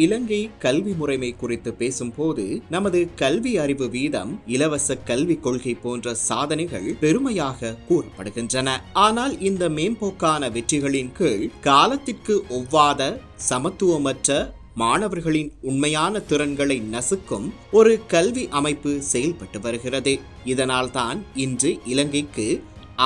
இலங்கை கல்வி முறைமை குறித்து பேசும்போது நமது கல்வி அறிவு வீதம், இலவச கல்விக் கொள்கை போன்ற சாதனைகள் பெருமையாக கூறப்படுகின்றன. ஆனால் இந்த மேம்போக்கான வெற்றிகளின் கீழ் காலத்திற்கு ஒவ்வாத, சமத்துவமற்ற, மாணவர்களின் உண்மையான திறன்களை நசுக்கும் ஒரு கல்வி அமைப்பு செயல்பட்டு வருகிறது. இதனால்தான் இன்று இலங்கைக்கு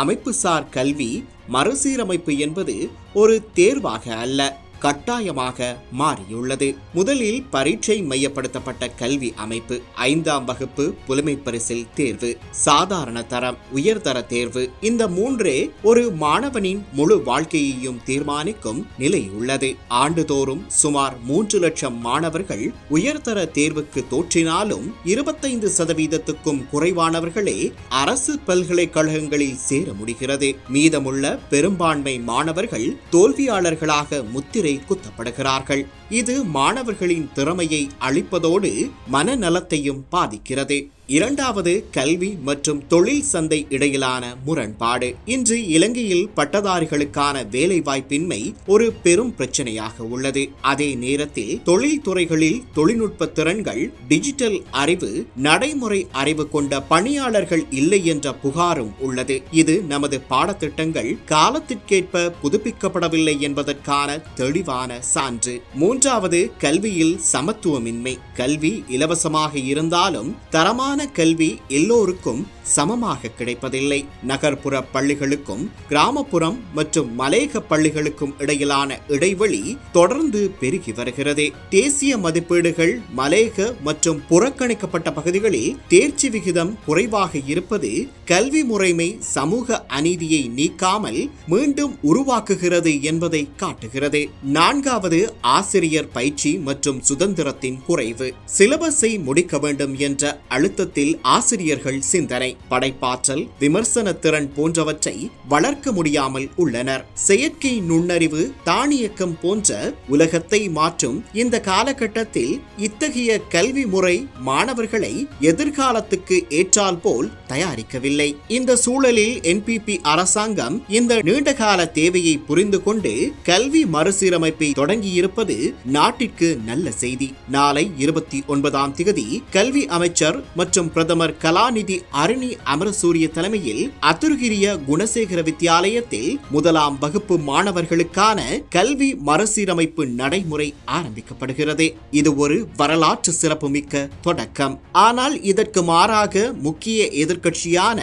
அமைப்புசார் கல்வி மறுசீரமைப்பு என்பது ஒரு தேர்வாக அல்ல, கட்டாயமாக மாறியுள்ளது. முதலில் பரீட்சை மையப்படுத்தப்பட்ட கல்வி அமைப்பு, 5ஆம் வகுப்பு புலமை பரிசில் தேர்வு, சாதாரண தரம், உயர்தர தேர்வு, இந்த மூன்றே ஒரு மாணவனின் முழு வாழ்க்கையையும் தீர்மானிக்கும் நிலை உள்ளது. ஆண்டுதோறும் சுமார் 3 லட்சம் மாணவர்கள் உயர்தர தேர்வுக்கு தோற்றினாலும் 25% குறைவானவர்களே அரசு பல்கலைக்கழகங்களில் சேர முடிகிறது. மீதமுள்ள பெரும்பான்மை மாணவர்கள் தோல்வியாளர்களாக முத்திரை குத்தப்படுகிறார்கள். இது மாணவர்களின் திறமையை அழிப்பதோடு மனநலத்தையும் பாதிக்கிறது. இரண்டாவது, கல்வி மற்றும் தொழில் சந்தை இடையிலான முரண்பாடு. இன்று இலங்கையில் பட்டதாரிகளுக்கான வேலை வாய்ப்பின்மை ஒரு பெரும் பிரச்சனையாக உள்ளது. அதே நேரத்தில் தொழில்துறைகளில் தொழில்நுட்ப திறன்கள், டிஜிட்டல் அறிவு, நடைமுறை அறிவு கொண்ட பணியாளர்கள் இல்லை என்ற புகாரும் உள்ளது. இது நமது பாடத்திட்டங்கள் காலத்திற்கேற்ப புதுப்பிக்கப்படவில்லை என்பதற்கான தெளிவான சான்று. மூன்றாவது, கல்வியில் சமத்துவமின்மை. கல்வி இலவசமாக இருந்தாலும் தரமான கல்வி எல்லோருக்கும் சமமாக கிடைப்பதில்லை. நகர்ப்புற பள்ளிகளுக்கும் கிராமப்புறம் மற்றும் மலையக பள்ளிகளுக்கும் இடையிலான இடைவெளி தொடர்ந்து பெருகி வருகிறது. தேசிய மதிப்பீடுகள் மலையக மற்றும் புறக்கணிக்கப்பட்ட பகுதிகளில் தேர்ச்சி விகிதம் குறைவாக இருப்பது கல்வி முறைமை சமூக அநீதியை நீக்காமல் மீண்டும் உருவாக்குகிறது என்பதை காட்டுகிறது. நான்காவது, ஆசிரியர் பயிற்சி மற்றும் சுதந்திரத்தின் குறைவு. சிலபஸை முடிக்க வேண்டும் என்ற அழுத்தத்தில் ஆசிரியர்கள் சிந்தனை, படைப்பாற்றல், விமர்சன திறன் போன்றவற்றை வளர்க்க முடியாமல் உள்ளனர். செயற்கை நுண்ணறிவு, தானியக்கம் போன்ற உலகத்தை மாற்றும் இந்த காலகட்டத்தில் இத்தகைய கல்வி முறை மாணவர்களை எதிர்காலத்துக்கு ஏற்றால் போல் தயாரிக்கவில்லை. இந்த சூழலில் NPP அரசாங்கம் இந்த நீண்டகால தேவையை புரிந்து கொண்டு கல்வி மறுசீரமைப்பை தொடங்கியிருப்பது நாட்டிற்கு நல்ல செய்தி. நாளை 29ஆம் தேதி கல்வி அமைச்சர் மற்றும் பிரதமர் கலாநிதி அருணி அமரசூரிய தலைமையில் அத்துருகிரிய குணசேகர வித்தியாலயத்தில் 1ஆம் வகுப்பு மாணவர்களுக்கான கல்வி மறுசீரமைப்பு நடைமுறை ஆரம்பிக்கப்படுகிறது. இது ஒரு வரலாற்று சிறப்புமிக்க தொடக்கம். ஆனால் இதற்கு மாறாக முக்கிய எதிர்க்கட்சியான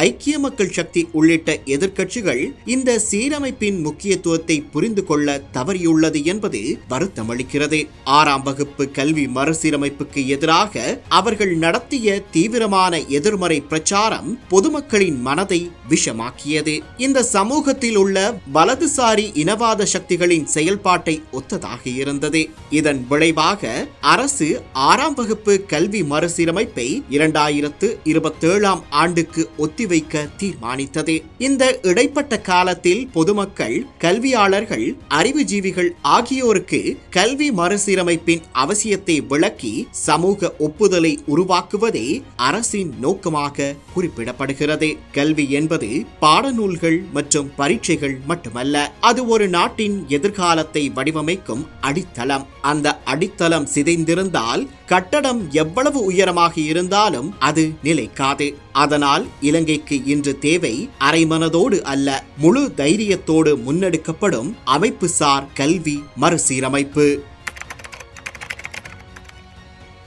ஐக்கிய மக்கள் சக்தி உள்ளிட்ட எதிர்க்கட்சிகள் இந்த சீரமைப்பின் முக்கியத்துவத்தை புரிந்து கொள்ள தவறியுள்ளது என்பது வருத்தமளிக்கிறது. 6ஆம் வகுப்பு கல்வி மறுசீரமைப்புக்கு எதிராக அவர்கள் நடத்திய தீவிரமான எதிர்மறை பிரச்சாரம் பொதுமக்களின் மனதை விஷமாக்கியது. இந்த சமூகத்தில் உள்ள வலதுசாரி இனவாத சக்திகளின் செயல்பாட்டை ஒத்ததாக இருந்தது. இதன் விளைவாக அரசு 6ஆம் வகுப்பு கல்வி மறுசீரமைப்பை 2027ஆம் ஆண்டுக்கு ஒத்திவைக்க தீர்மானித்தது. இந்த இடைப்பட்ட காலத்தில் பொதுமக்கள், கல்வியாளர்கள், அறிவுஜீவிகள் ஆகியோருக்கு கல்வி மறுசீரமைப்பின் அவசியத்தை விளக்கி சமூக ஒப்புதலை உருவாக்குவதே அரசின் நோக்கமாக குறிப்பிடப்படுகிறது. கல்வி என்பது பாடநூல்கள் மற்றும் பரீட்சைகள் மட்டுமல்ல, அது ஒரு நாட்டின் எதிர்காலத்தை வடிவமைக்கும் அடித்தளம். அந்த அடித்தளம் சிதைந்திருந்தால் கட்டடம் எவ்வளவு உயரமாக இருந்தாலும் அது நிலைக்காது. அதனால் இலங்கைக்கு இன்று தேவை அரைமனதோடு அல்ல, முழு தைரியத்தோடு முன்னெடுக்கப்படும் அமைப்புசார் கல்வி மறுசீரமைப்பு.